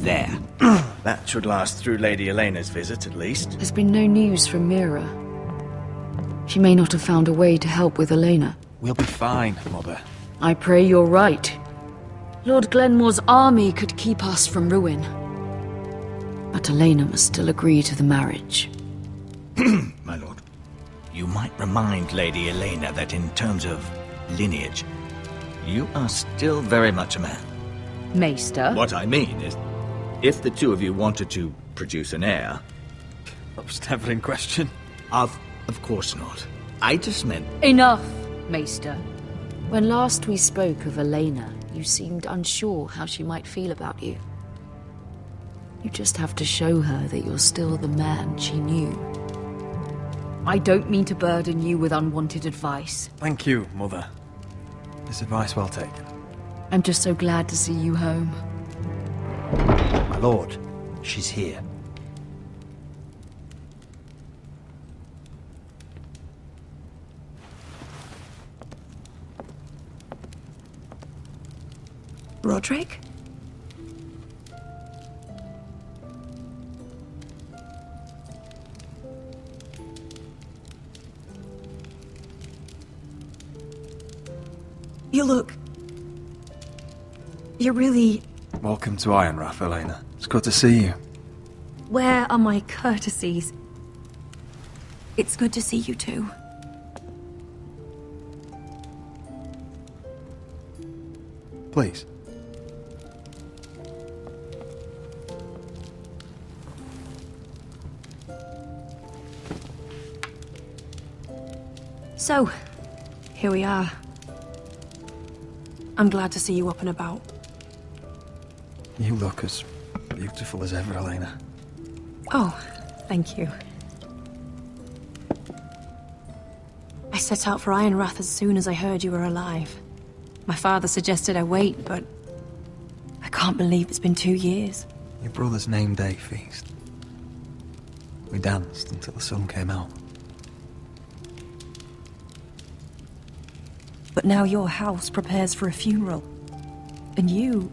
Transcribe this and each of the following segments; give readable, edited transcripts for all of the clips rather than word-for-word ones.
there. That should last through Lady Elena's visit, at least. There's been no news from Mira. She may not have found a way to help with Elena. We'll be fine, Mother. I pray you're right. Lord Glenmore's army could keep us from ruin. But Elena must still agree to the marriage. My lord, you might remind Lady Elena that in terms of lineage, you are still very much a man. Maester? What I mean is, if the two of you wanted to produce an heir... That was never in question. Of course not. I just meant... Enough, Maester. When last we spoke of Elena, you seemed unsure how she might feel about you. You just have to show her that you're still the man she knew. I don't mean to burden you with unwanted advice. Thank you, Mother. This advice well taken. I'm just so glad to see you home. My lord, she's here. Roderick? You look... You're really... Welcome to Ironrath, Elena. It's good to see you. Where are my courtesies? It's good to see you too. Please. So, here we are. I'm glad to see you up and about. You look as beautiful as ever, Elena. Oh, thank you. I set out for Ironrath as soon as I heard you were alive. My father suggested I wait, but I can't believe it's been 2 years. Your brother's name day feast. We danced until the sun came out. But now your house prepares for a funeral. And you...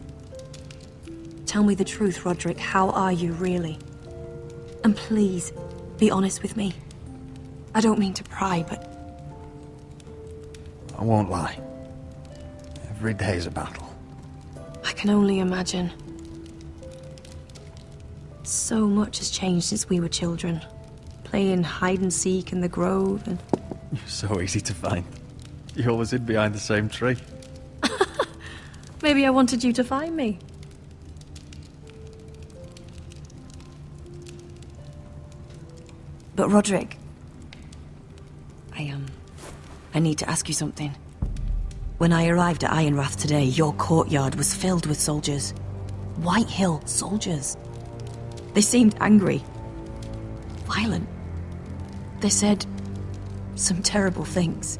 Tell me the truth, Roderick. How are you, really? And please, be honest with me. I don't mean to pry, but... I won't lie. Every day's a battle. I can only imagine. So much has changed since we were children. Playing hide and seek in the grove and... You're so easy to find. You always hid behind the same tree. Maybe I wanted you to find me. But Roderick... I need to ask you something. When I arrived at Ironrath today, your courtyard was filled with soldiers. White Hill soldiers. They seemed angry. Violent. They said some terrible things.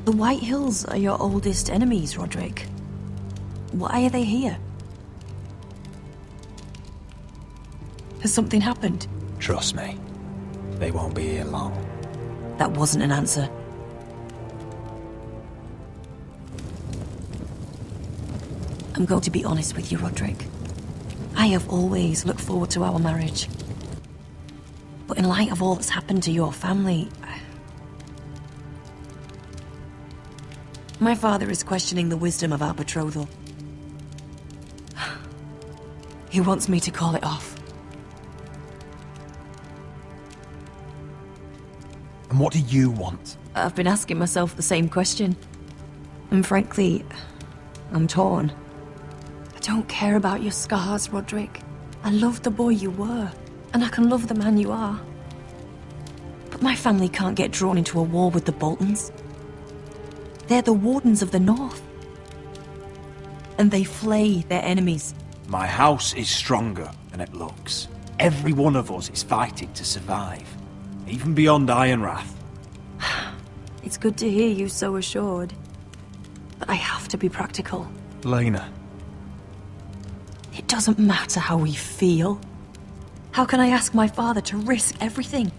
The White Hills are your oldest enemies, Roderick. Why are they here? Has something happened? Trust me, they won't be here long. That wasn't an answer. I'm going to be honest with you, Roderick. I have always looked forward to our marriage. But in light of all that's happened to your family... My father is questioning the wisdom of our betrothal. He wants me to call it off. And what do you want? I've been asking myself the same question. And frankly, I'm torn. I don't care about your scars, Roderick. I love the boy you were, and I can love the man you are. But my family can't get drawn into a war with the Boltons. They're the Wardens of the North. And they flay their enemies. My house is stronger than it looks. Every one of us is fighting to survive, even beyond Ironrath. It's good to hear you so assured. But I have to be practical. Elena. It doesn't matter how we feel. How can I ask my father to risk everything?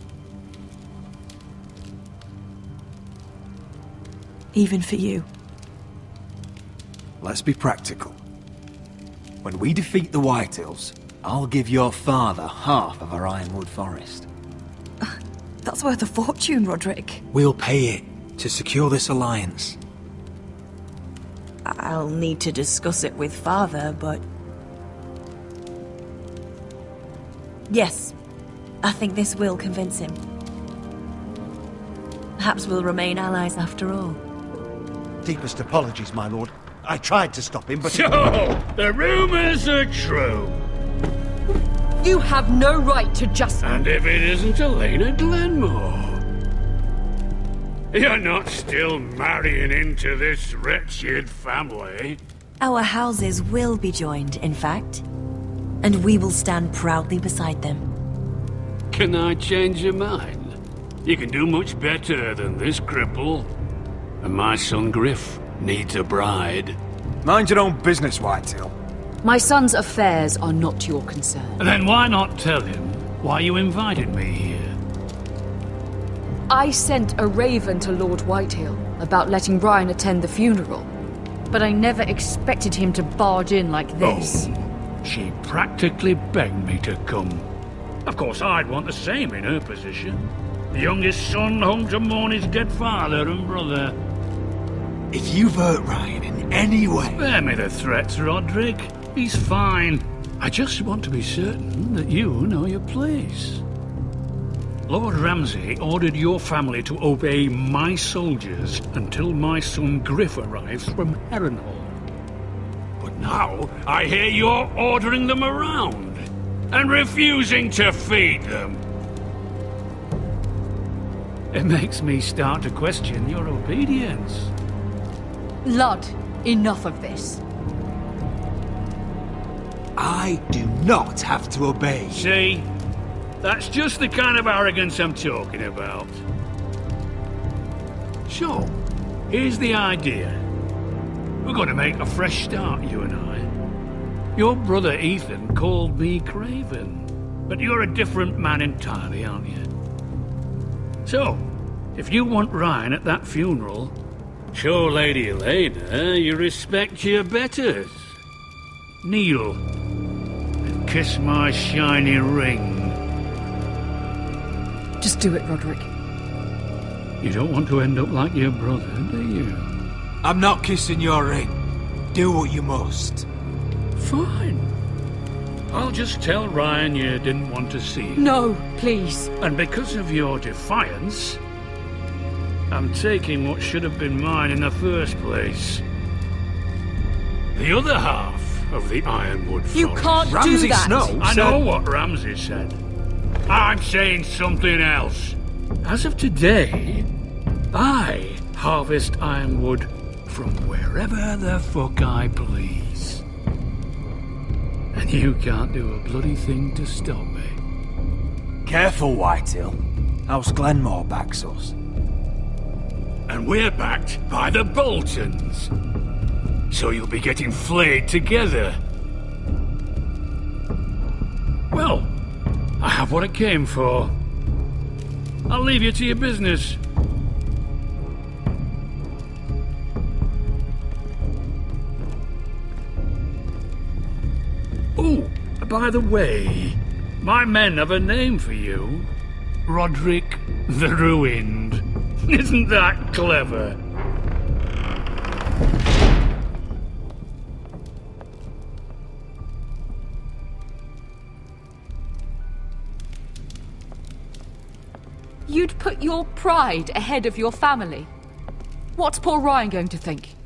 Even for you. Let's be practical. When we defeat the Whitehills, I'll give your father half of our Ironwood Forest. That's worth a fortune, Roderick. We'll pay it to secure this alliance. I'll need to discuss it with Father, but... Yes, I think this will convince him. Perhaps we'll remain allies after all. Deepest apologies, my lord. I tried to stop him, but... So, the rumors are true. You have no right to just... And if it isn't Elena Glenmore? You're not still marrying into this wretched family? Our houses will be joined, in fact. And we will stand proudly beside them. Can I change your mind? You can do much better than this cripple. And my son Griff needs a bride. Mind your own business, Whitetail. My son's affairs are not your concern. Then why not tell him why you invited me here? I sent a raven to Lord Whitehill about letting Brian attend the funeral. But I never expected him to barge in like this. Oh, she practically begged me to come. Of course, I'd want the same in her position. The youngest son home to mourn his dead father and brother. If you've hurt Ryan in any way... Spare me the threats, Roderick. He's fine. I just want to be certain that you know your place. Lord Ramsay ordered your family to obey my soldiers until my son Griff arrives from Harrenhal. But now I hear you're ordering them around and refusing to feed them. It makes me start to question your obedience. Lud, enough of this. I do not have to obey. See? That's just the kind of arrogance I'm talking about. So, here's the idea. We're going to make a fresh start, you and I. Your brother Ethan called me Craven, but you're a different man entirely, aren't you? So, if you want Ryan at that funeral, show Lady Elena you respect your betters. Kneel and kiss my shiny ring. Just do it, Roderick. You don't want to end up like your brother, do you? I'm not kissing your ring. Do what you must. Fine. I'll just tell Ryan you didn't want to see him. No, please. And because of your defiance, I'm taking what should have been mine in the first place. The other half of the Ironwood Forest. You can't do Ramsay that. Snow I said- know what Ramsay said. I'm saying something else. As of today, I harvest ironwood from wherever the fuck I please. And you can't do a bloody thing to stop me. Careful, Whitetail. House Glenmore backs us. And we're backed by the Boltons. So you'll be getting flayed together. Well, I have what I came for. I'll leave you to your business. Oh, by the way, my men have a name for you. Roderick the Ruined. Isn't that clever? You'd put your pride ahead of your family. What's poor Ryan going to think?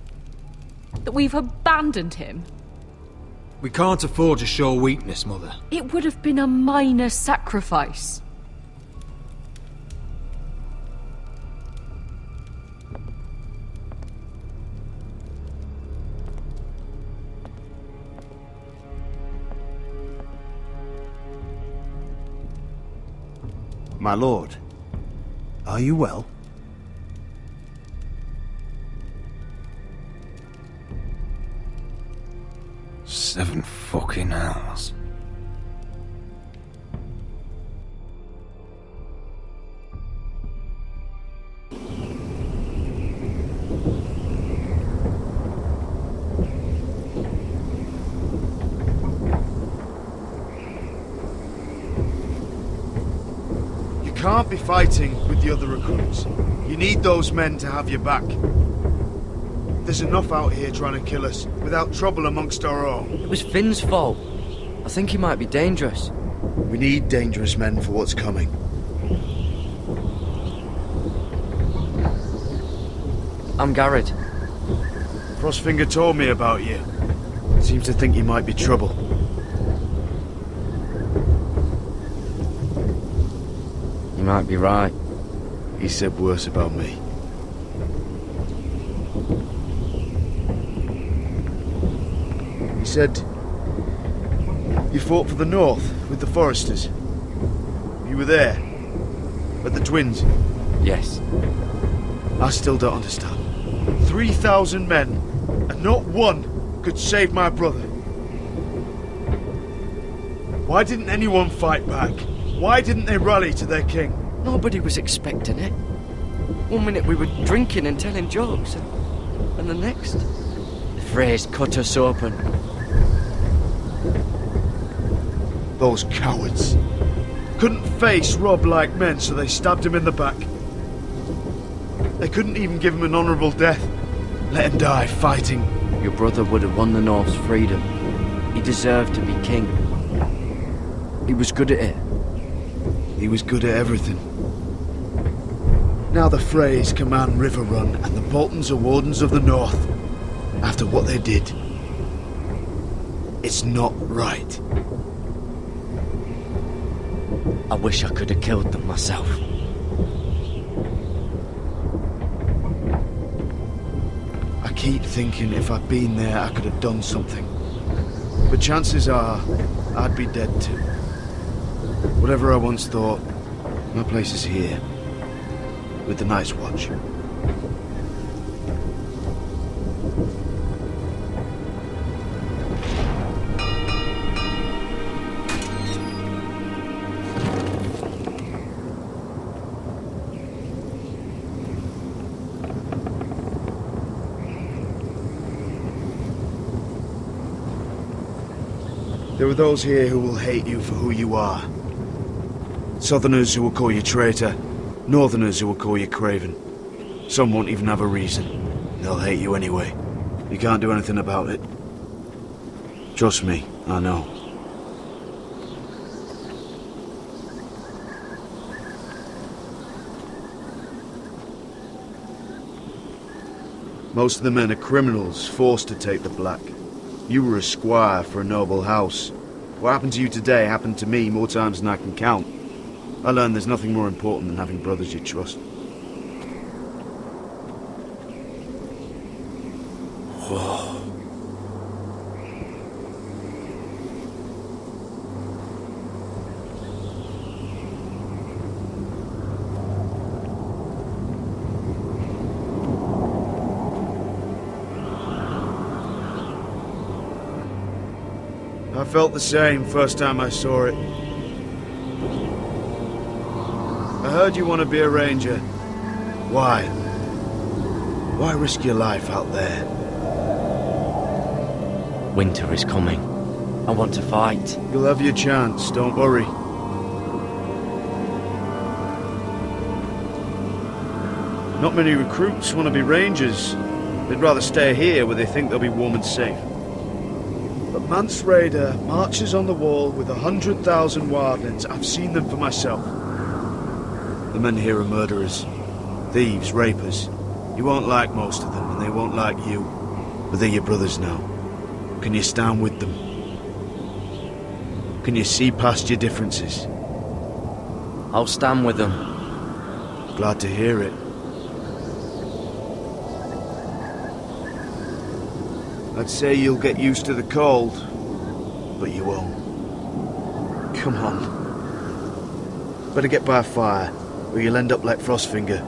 That we've abandoned him? We can't afford to show weakness, Mother. It would have been a minor sacrifice. My lord, are you well? Seven fucking hells. can't be fighting with the other recruits. You need those men to have your back. There's enough out here trying to kill us, without trouble amongst our own. It was Finn's fault. I think he might be dangerous. We need dangerous men for what's coming. I'm Garrett. Frostfinger told me about you. Seems to think you might be trouble. You might be right. He said worse about me. He said you fought for the North with the Foresters. You were there. But the twins. Yes. I still don't understand. 3,000 men, and not one could save my brother. Why didn't anyone fight back? Why didn't they rally to their king? Nobody was expecting it. One minute we were drinking and telling jokes, and the next, the Freys cut us open. Those cowards. Couldn't face Rob like men, so they stabbed him in the back. They couldn't even give him an honourable death. Let him die fighting. Your brother would have won the North's freedom. He deserved to be king. He was good at it. He was good at everything. Now the Freys command Riverrun, and the Boltons are Wardens of the North. After what they did. It's not right. I wish I could have killed them myself. I keep thinking if I'd been there, I could have done something. But chances are, I'd be dead too. Whatever I once thought, my place is here. With the Night's Watch. There are those here who will hate you for who you are. Southerners who will call you traitor. Northerners who will call you craven. Some won't even have a reason. They'll hate you anyway. You can't do anything about it. Trust me, I know. Most of the men are criminals, forced to take the black. You were a squire for a noble house. What happened to you today happened to me more times than I can count. I learned there's nothing more important than having brothers you trust. Whoa. I felt the same first time I saw it. I heard you want to be a ranger. Why? Why risk your life out there? Winter is coming. I want to fight. You'll have your chance, don't worry. Not many recruits want to be rangers. They'd rather stay here where they think they'll be warm and safe. But Mance Raider marches on the wall with 100,000 wildlings. I've seen them for myself. The men here are murderers, thieves, rapers. You won't like most of them, and they won't like you. But they're your brothers now. Can you stand with them? Can you see past your differences? I'll stand with them. Glad to hear it. I'd say you'll get used to the cold, but you won't. Come on. Better get by a fire, or you'll end up like Frostfinger.